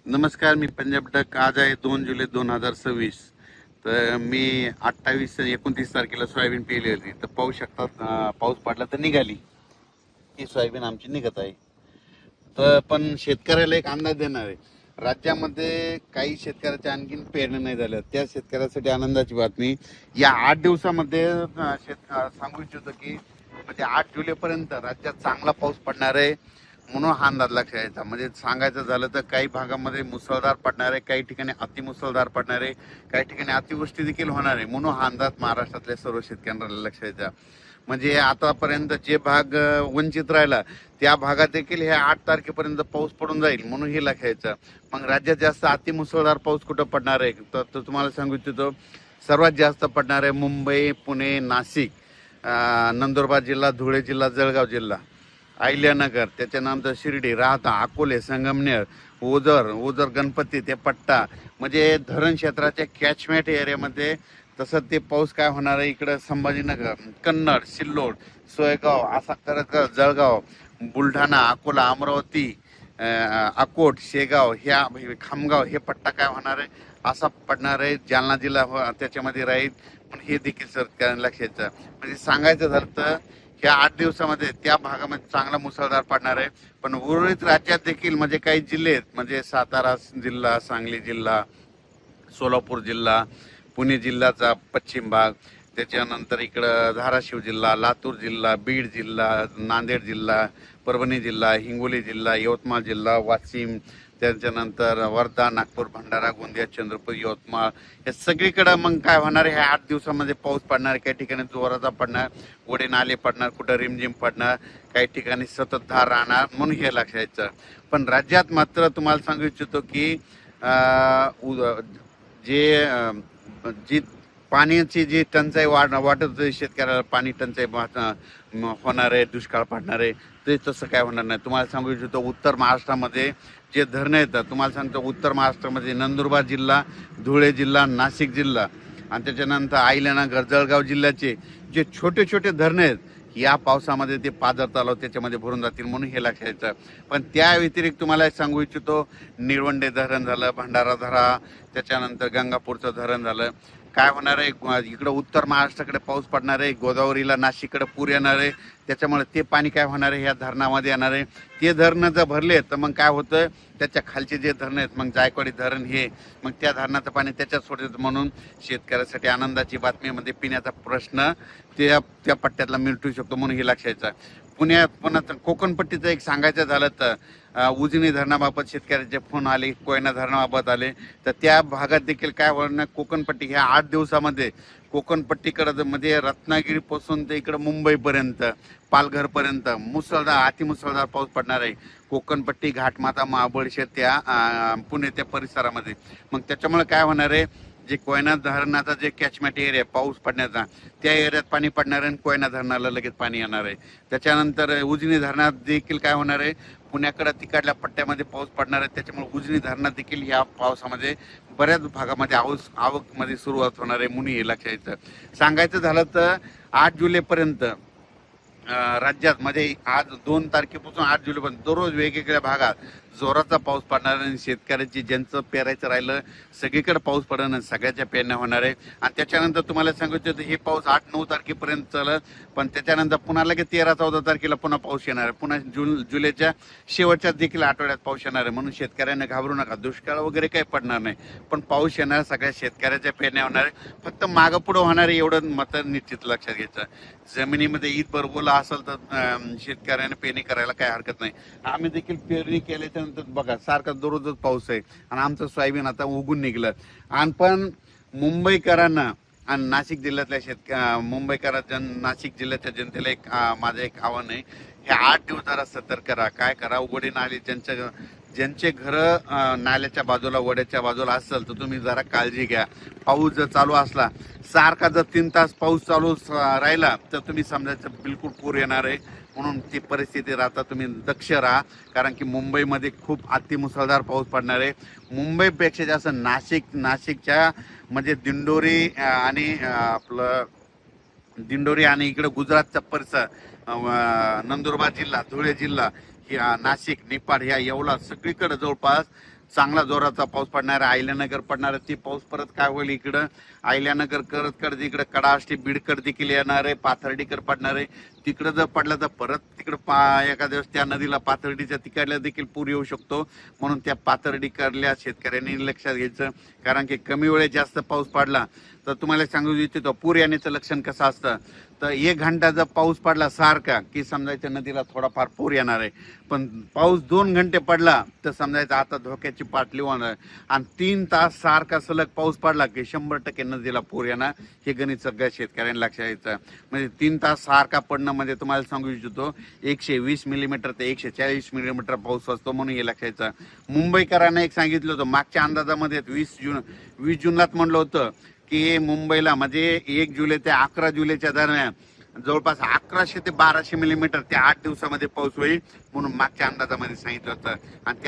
नमस्कार, मी पंजाब डक. आज आहे 2 जुलै 2026. तर मी 28-29 तारखेला सोयाबीन पेरली होती. तर पाहू शकतात, पाऊस पडला तर निघाली ही सोयाबीन आमची निघत आहे. तर पण शेतकऱ्याला एक अंदाज देणार आहे. राज्यामध्ये काही शेतकऱ्याच्या आणखीन पेरणी नाही झाल्या, त्या शेतकऱ्यासाठी आनंदाची बातमी. या 8 दिवसामध्ये सांगू इच्छितो की म्हणजे 8 जुलैपर्यंत राज्यात चांगला पाऊस पडणार आहे, म्हणून हा अंदाज लक्षात यायचा. म्हणजे सांगायचं झालं तर काही भागामध्ये मुसळधार पडणार आहे, काही ठिकाणी अतिमुसळधार पडणार आहे, काही ठिकाणी अतिवृष्टी देखील होणार आहे, म्हणून हा अंदाज महाराष्ट्रातल्या सर्व शेतकऱ्यांना लक्षात यायचा. म्हणजे आतापर्यंत जे भाग वंचित राहिला त्या भागात देखील हे 8 तारखेपर्यंत पाऊस पडून जाईल, म्हणून हे लक्षायचं. मग राज्यात जास्त अतिमुसळधार पाऊस कुठं पडणार आहे तर तुम्हाला सांगू इच्छितो, सर्वात जास्त पडणार आहे मुंबई, पुणे, नाशिक, नंदुरबार जिल्हा, धुळे जिल्हा, जळगाव जिल्हा, अहिल्यानगर, त्याच्यानंतर शिर्डी, राहता, अकोले, संगमनेर, ओझर गणपती ते पट्टा, म्हणजे धरण क्षेत्राच्या कॅचमेंट एरियामध्ये. तसं ते पाऊस काय होणार आहे इकडं संभाजीनगर, कन्नड, सिल्लोड, सोयगाव, असा करत करत जळगाव, बुलढाणा, अकोला, अमरावती, अकोट, शेगाव, ह्या खामगाव हे पट्टा काय होणार आहे असा पडणार आहे. जालना जिल्हा त्याच्यामध्ये राहील, पण हे देखील सरकार लक्षात. म्हणजे सांगायचं झालं तर ह्या 8 दिवसामध्ये त्या भागामध्ये चांगला मुसळधार पडणार आहे. पण उर्वरित राज्यात देखील म्हणजे काही जिल्हे आहेत, म्हणजे सातारा जिल्हा, सांगली जिल्हा, सोलापूर जिल्हा, पुणे जिल्ह्याचा पश्चिम भाग, त्याच्यानंतर इकडं धाराशिव जिल्हा, लातूर जिल्हा, बीड जिल्हा, नांदेड जिल्हा, परभणी जिल्हा, हिंगोली जिल्हा, यवतमाळ जिल्हा, वाशिम, त्याच्यानंतर वर्धा, नागपूर, भंडारा, गोंदिया, चंद्रपूर, यवतमाळ, हे सगळीकडं मग काय होणार आहे, ह्या 8 दिवसामध्ये पाऊस पडणार. काही ठिकाणी जोराचा पडणार, ओढे नाले पडणार, कुठं रिमझिम पडणार, काही ठिकाणी सततधार राहणार, म्हणून हे लक्षायचं. पण राज्यात मात्र तुम्हाला सांगू इच्छितो की जे जी पाण्याची जी टंचाई वाटत होती शेतकऱ्याला, पाणी टंचाई होणार आहे, दुष्काळ पडणार आहे, ते तसं काय होणार नाही. तुम्हाला सांगू इच्छितो, उत्तर महाराष्ट्रामध्ये जे धरणं येतात, तुम्हाला सांगतो उत्तर महाराष्ट्रामध्ये नंदुरबार जिल्हा, धुळे जिल्हा, नाशिक जिल्हा आणि त्याच्यानंतर अहिल्यानगर, जळगाव जिल्ह्याचे जे छोटे छोटे धरणं आहेत, या पावसामध्ये ते पाझर तलाव त्याच्यामध्ये भरून जातील, म्हणून हे लक्षात. पण त्या व्यतिरिक्त तुम्हाला सांगू इच्छितो, निळवंडे धरण झालं, भंडारा धरा, त्याच्यानंतर गंगापूरचं धरण झालं. काय होणार आहे, इकडं उत्तर महाराष्ट्राकडे पाऊस पडणार आहे, गोदावरीला, नाशिककडे पूर येणार आहे, त्याच्यामुळे ते पाणी काय होणार आहे ह्या धरणामध्ये येणार आहे. ते धरणं जर भरले तर मग काय होतं, त्याच्या खालचे जे धरणं आहेत, मग जायकवाडी धरण हे, मग त्या धरणाचं पाणी त्याच्यात सोडतं, म्हणून शेतकऱ्यासाठी आनंदाची बातमी. म्हणजे पिण्याचा प्रश्न त्या त्या पट्ट्यातला मिटू शकतो, म्हणून हे लक्षायचं. पुण्यात पुन्हा कोकणपट्टीचं एक सांगायचं झालं तर उजनी धरणाबाबत शेतकऱ्याचे फोन आले, कोयना धरणाबाबत आले, तर त्या भागात देखील काय होणार, कोकणपट्टी ह्या 8 दिवसामध्ये कोकणपट्टीकडं म्हणजे रत्नागिरीपासून ते इकडं मुंबईपर्यंत, पालघरपर्यंत मुसळधार, अतिमुसळधार पाऊस पडणार आहे. कोकणपट्टी, घाटमाता, महाबळेश्वर, त्या पुणे त्या परिसरामध्ये. मग त्याच्यामुळे काय होणार आहे, जे कोयना धरणाचा जे कॅचमेंट एरिया पाऊस पडण्याचा, त्या एरियात पाणी पडणार आहे आणि कोयना धरणाला लगेच पाणी येणार आहे. त्याच्यानंतर उजनी धरणात देखील काय होणार आहे, पुण्याकडे तिकडल्या पट्ट्यामध्ये पाऊस पडणार आहे, त्याच्यामुळे उजनी धरणात देखील या पावसामध्ये बऱ्याच भागामध्ये आवकमध्ये सुरुवात होणार आहे, म्हणून हे लक्षात. सांगायचं झालं तर 8 जुलैपर्यंत राज्यात म्हणजे आज 2 तारखेपासून 8 जुलैपर्यंत दररोज वेगवेगळ्या भागात जोराचा पाऊस पडणार आणि शेतकऱ्याची ज्यांचं पेरायचं राहिलं सगळीकडे पाऊस पडणार, सगळ्याच्या पेरण्या होणार आहे. आणि त्याच्यानंतर तुम्हाला सांगितलं हे पाऊस 8-9 तारखेपर्यंत चालत, पण त्याच्यानंतर पुन्हा लगेच 13-14 तारखेला पुन्हा पाऊस येणार आहे. पुन्हा जुलैच्या शेवटच्या देखील आठवड्यात पाऊस येणार आहे, म्हणून शेतकऱ्यांना घाबरू नका. दुष्काळ वगैरे काही पडणार नाही, पण पाऊस येणार, सगळ्या शेतकऱ्याच्या पेरण्या होणार आहे. फक्त मागं पुढं होणार आहे एवढं मात्र निश्चित लक्षात घ्यायचं. जमिनीमध्ये ईद बरोबर असेल तर शेतकऱ्याने पेरणी करायला काही हरकत नाही. आम्ही देखील पेरणी केल्याच्या नंतर बघा सारखा दररोजच पाऊस आहे आणि आमचं सोयाबीन आता उगून निघलं. आणि पण मुंबईकरांना आणि नाशिक जिल्ह्यातल्या मुंबईकरांच्या, नाशिक जिल्ह्याच्या जनतेला एक माझं एक आव्हान आहे, हे 8 दिवस जरा सतर्क करा. काय करा, वडे नाले ज्यांचे घर नाल्याच्या बाजूला, वड्याच्या बाजूला असेल तर तुम्ही जरा काळजी घ्या. पाऊस जर चालू असला सारखा, जर 3 तास पाऊस चालू राहिला तर तुम्ही समजायचं बिलकुल पूर येणार आहे, म्हणून ती परिस्थिती राहता तुम्ही दक्ष राहा. कारण की मुंबईमध्ये खूप अतिमुसळधार पाऊस पडणार आहे. मुंबईपेक्षा जास्त नाशिकच्या म्हणजे दिंडोरी आणि आपलं दिंडोरी आणि इकडे गुजरातचा परिसर, नंदुरबार जिल्हा, धुळे जिल्हा, नाशिक, निपाड, ह्या येवला, सगळीकडे जवळपास चांगला जोराचा पाऊस पडणार आहे. अहिल्यानगर पडणार आहे. ती पाऊस परत काय होईल इकडं अहिल्यानगर करत इकडे कडाष्टी बीडकर देखील येणार आहे. पाथर्डीकर पडणार आहे. तिकडं जर पडलं तर परत तिकडं एका दिवस त्या नदीला पाथर्डीच्या तिकडल्या देखील पूर येऊ शकतो. म्हणून त्या पाथर्डीकरल्या शेतकऱ्यांनी लक्षात घ्यायचं. कारण की कमी वेळेत जास्त पाऊस पडला तर तुम्हाला सांगू इच्छितो पूर येण्याचं लक्षण कसं असतं. तर 1 घंटा जर पाऊस पडला सारखा की समजायचं नदीला थोडाफार पूर येणार आहे. पण पाऊस 2 घंटे पडला तर समजायचं आता धोक्याची पातळी होणार. आणि 3 तास सारखा सलग पाऊस पडला की 100% नदीला पूर येणार. हे गणित सगळ्या शेतकऱ्यांना लक्षात यायचं. म्हणजे 3 तास सारखा पडणं म्हणजे तुम्हाला सांगू इच्छितो 120 मिलीमीटर ते 140 मिलीमीटर पाऊस असतो. म्हणून हे लक्षात यायचं. मुंबईकरांना एक सांगितलं होतं मागच्या अंदाजामध्ये 20 जूनलाच म्हणलं होतं की मुंबईला म्हणजे 1 जुलै ते 11 जुलैच्या दरम्यान जवळपास 1100 ते 1200 मिलीमीटर त्या 8 दिवसामध्ये पाऊस होईल म्हणून मागच्या अंदाजामध्ये सांगितलं होतं. आणि